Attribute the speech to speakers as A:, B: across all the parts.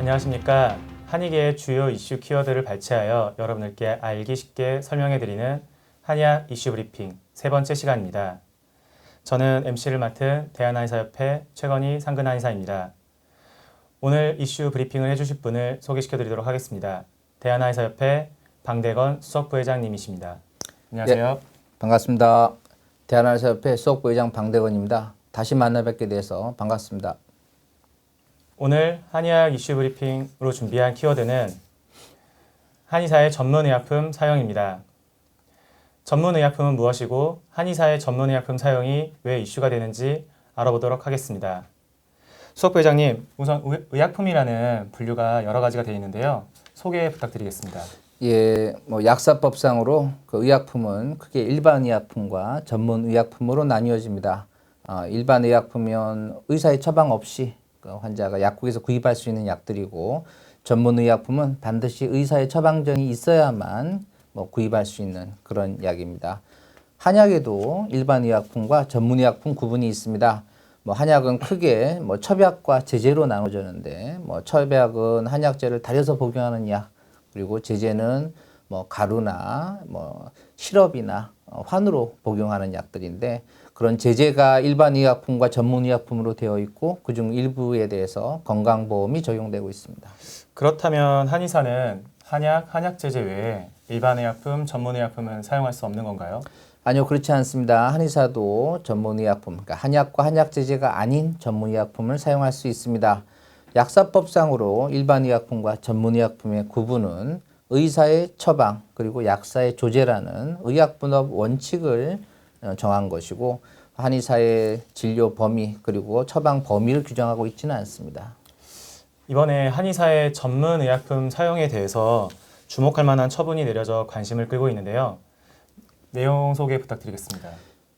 A: 안녕하십니까. 한의계의 주요 이슈 키워드를 발췌하여 여러분들께 알기 쉽게 설명해드리는 한의학 이슈 브리핑 세 번째 시간입니다. 저는 MC를 맡은 대한한의사협회 최건희 상근한의사입니다. 오늘 이슈 브리핑을 해주실 분을 소개시켜드리도록 하겠습니다. 대한한의사협회 방대건 수석부회장님이십니다. 안녕하세요.
B: 예, 반갑습니다. 대한한의사협회 수석부회장 방대건입니다. 다시 만나 뵙게 돼서 반갑습니다.
A: 오늘 한의학 이슈 브리핑으로 준비한 키워드는 한의사의 전문의약품 사용입니다. 전문의약품은 무엇이고 한의사의 전문의약품 사용이 왜 이슈가 되는지 알아보도록 하겠습니다. 수석부회장님, 우선 의약품이라는 분류가 여러 가지가 되어 있는데요. 소개 부탁드리겠습니다.
B: 예, 약사법상으로 그 의약품은 크게 일반 의약품과 전문 의약품으로 나뉘어집니다. 일반 의약품은 의사의 처방 없이 그 환자가 약국에서 구입할 수 있는 약들이고, 전문 의약품은 반드시 의사의 처방전이 있어야만 구입할 수 있는 그런 약입니다. 한약에도 일반 의약품과 전문 의약품 구분이 있습니다. 한약은 크게 첩약과 제제로 나눠지는데, 첩약은 한약재를 달여서 복용하는 약, 그리고 제제는 가루나 시럽이나 환으로 복용하는 약들인데, 그런 제제가 일반 의약품과 전문 의약품으로 되어 있고, 그중 일부에 대해서 건강보험이 적용되고 있습니다.
A: 그렇다면 한의사는 한약, 한약제제 외에 일반 의약품, 전문 의약품은 사용할 수 없는 건가요?
B: 아니요, 그렇지 않습니다. 한의사도 전문 의약품, 그러니까 한약과 한약제제가 아닌 전문 의약품을 사용할 수 있습니다. 약사법상으로 일반 의약품과 전문 의약품의 구분은 의사의 처방 그리고 약사의 조제라는 의약분업 원칙을 정한 것이고, 한의사의 진료 범위 그리고 처방 범위를 규정하고 있지는 않습니다.
A: 이번에 한의사의 전문 의약품 사용에 대해서 주목할 만한 처분이 내려져 관심을 끌고 있는데요. 내용 소개 부탁드리겠습니다.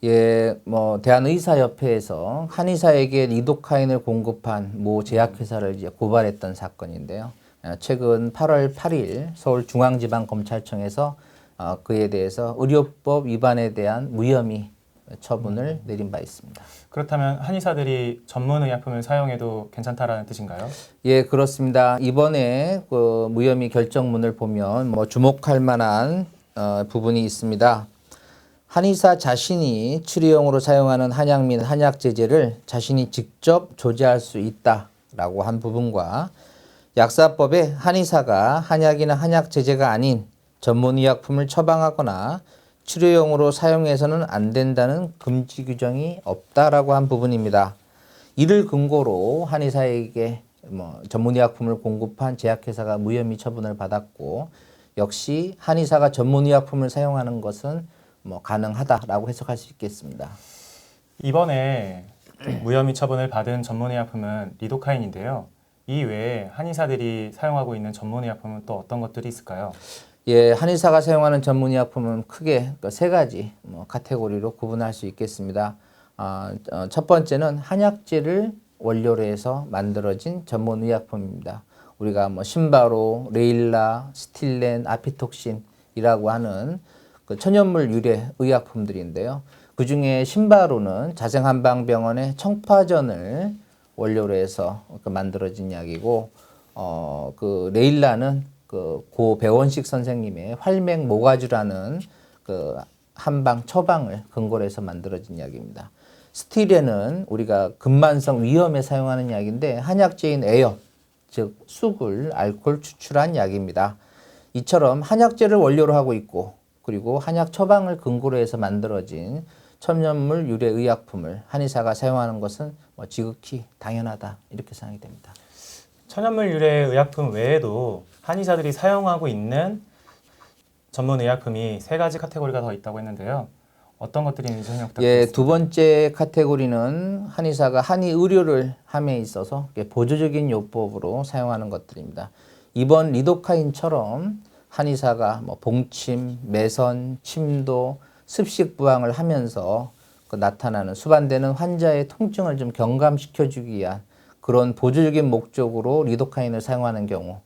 B: 예, 대한의사협회에서 한의사에게 리도카인을 공급한 모 제약회사를 이제 고발했던 사건인데요. 최근 8월 8일 서울중앙지방검찰청에서 그에 대해서 의료법 위반에 대한 무혐의 처분을 내린 바 있습니다.
A: 그렇다면 한의사들이 전문 의약품을 사용해도 괜찮다라는 뜻인가요?
B: 예, 그렇습니다. 이번에 그 무혐의 결정문을 보면 주목할 만한 부분이 있습니다. 한의사 자신이 치료용으로 사용하는 한약 및 한약제제를 자신이 직접 조제할 수 있다라고 한 부분과, 약사법에 한의사가 한약이나 한약제제가 아닌 전문의약품을 처방하거나 치료용으로 사용해서는 안 된다는 금지 규정이 없다라고 한 부분입니다. 이를 근거로 한의사에게 전문의약품을 공급한 제약회사가 무혐의 처분을 받았고, 역시 한의사가 전문의약품을 사용하는 것은 가능하다라고 해석할 수 있겠습니다.
A: 이번에 무혐의 처분을 받은 전문의약품은 리도카인인데요. 이 외에 한의사들이 사용하고 있는 전문의약품은 또 어떤 것들이 있을까요?
B: 예, 한의사가 사용하는 전문의약품은 크게 세 가지 카테고리로 구분할 수 있겠습니다. 첫 번째는 한약재를 원료로 해서 만들어진 전문의약품입니다. 우리가 신바로, 레일라, 스틸렌, 아피톡신이라고 하는 그 천연물 유래 의약품들인데요. 그 중에 신바로는 자생한방병원의 청파전을 원료로 해서 만들어진 약이고, 그 레일라는 그 고 배원식 선생님의 활맥 모가주라는 그 한방 처방을 근거로 해서 만들어진 약입니다. 스틸렌은 우리가 근만성 위염에 사용하는 약인데, 한약재인 애연, 즉 쑥을 알코올 추출한 약입니다. 이처럼 한약재를 원료로 하고 있고, 그리고 한약 처방을 근거로 해서 만들어진 천연물 유래 의약품을 한의사가 사용하는 것은 지극히 당연하다, 이렇게 생각이 됩니다.
A: 천연물 유래 의약품 외에도 한의사들이 사용하고 있는 전문 의약품이 세 가지 카테고리가 더 있다고 했는데요. 어떤 것들이 있는지 설명 부탁드리겠습니다.
B: 예, 두 번째 카테고리는 한의사가 한의 의료를 함에 있어서 보조적인 요법으로 사용하는 것들입니다. 이번 리도카인처럼 한의사가 봉침, 매선, 침도, 습식 부항을 하면서 나타나는 수반되는 환자의 통증을 좀 경감시켜주기 위한 그런 보조적인 목적으로 리도카인을 사용하는 경우,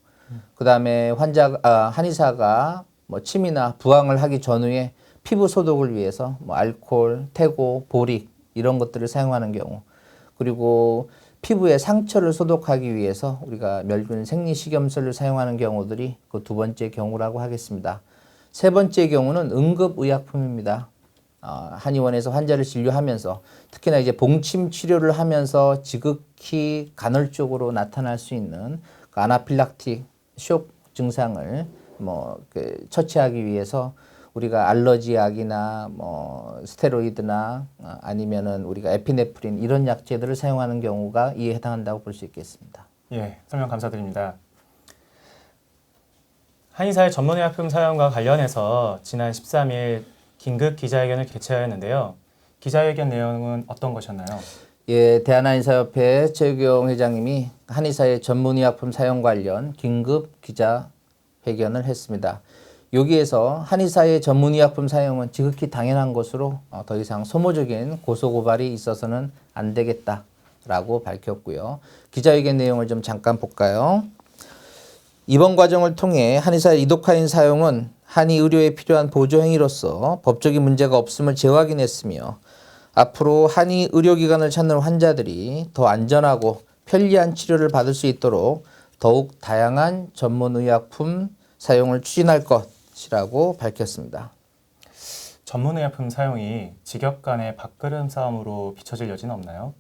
B: 그 다음에 한의사가 침이나 부항을 하기 전후에 피부 소독을 위해서 알코올, 태고, 보릭 이런 것들을 사용하는 경우, 그리고 피부의 상처를 소독하기 위해서 우리가 멸균 생리식염수를 사용하는 경우들이 그 두 번째 경우라고 하겠습니다. 세 번째 경우는 응급의약품입니다. 한의원에서 환자를 진료하면서 특히나 이제 봉침 치료를 하면서 지극히 간헐적으로 나타날 수 있는 그 아나필락틱 쇼크 증상을 처치하기 위해서 우리가 알러지 약이나 스테로이드나 아니면은 우리가 에피네프린 이런 약제들을 사용하는 경우가 이에 해당한다고 볼 수 있겠습니다.
A: 예, 설명 감사드립니다. 한의사의 전문의약품 사용과 관련해서 지난 13일 긴급 기자회견을 개최하였는데요. 기자회견 내용은 어떤 것이었나요?
B: 예, 대한한의사협회 최규영 회장님이 한의사의 전문의약품 사용 관련 긴급 기자회견을 했습니다. 여기에서 한의사의 전문의약품 사용은 지극히 당연한 것으로 더 이상 소모적인 고소고발이 있어서는 안 되겠다라고 밝혔고요. 기자회견 내용을 좀 잠깐 볼까요? 이번 과정을 통해 한의사의 이독하인 사용은 한의 의료에 필요한 보조 행위로서 법적인 문제가 없음을 재확인했으며 앞으로 한의 의료기관을 찾는 환자들이 더 안전하고 편리한 치료를 받을 수 있도록 더욱 다양한 전문의약품 사용을 추진할 것이라고 밝혔습니다.
A: 전문의약품 사용이 직역 간의 밥그름 싸움으로 비춰질 여지는 없나요?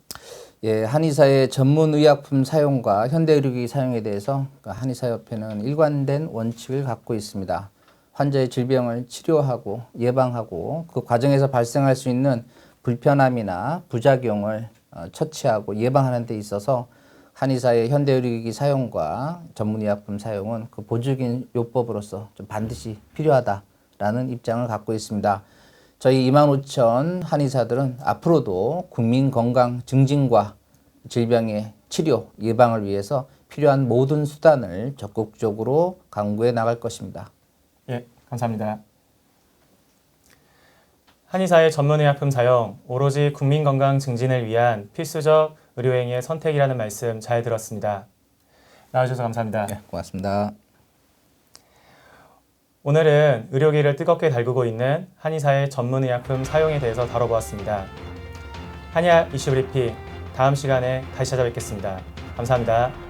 B: 예, 한의사의 전문의약품 사용과 현대의료기 사용에 대해서 한의사협회는 일관된 원칙을 갖고 있습니다. 환자의 질병을 치료하고 예방하고 그 과정에서 발생할 수 있는 불편함이나 부작용을 처치하고 예방하는 데 있어서 한의사의 현대의료기 사용과 전문의약품 사용은 그 보조적인 요법으로서 좀 반드시 필요하다라는 입장을 갖고 있습니다. 저희 25,000 한의사들은 앞으로도 국민 건강 증진과 질병의 치료, 예방을 위해서 필요한 모든 수단을 적극적으로 강구해 나갈 것입니다.
A: 예, 감사합니다. 한의사의 전문의약품 사용, 오로지 국민 건강 증진을 위한 필수적 의료행위의 선택이라는 말씀 잘 들었습니다. 나와주셔서 감사합니다.
B: 네, 고맙습니다.
A: 오늘은 의료계를 뜨겁게 달구고 있는 한의사의 전문의약품 사용에 대해서 다뤄보았습니다. 한의학 이슈 브리핑 다음 시간에 다시 찾아뵙겠습니다. 감사합니다.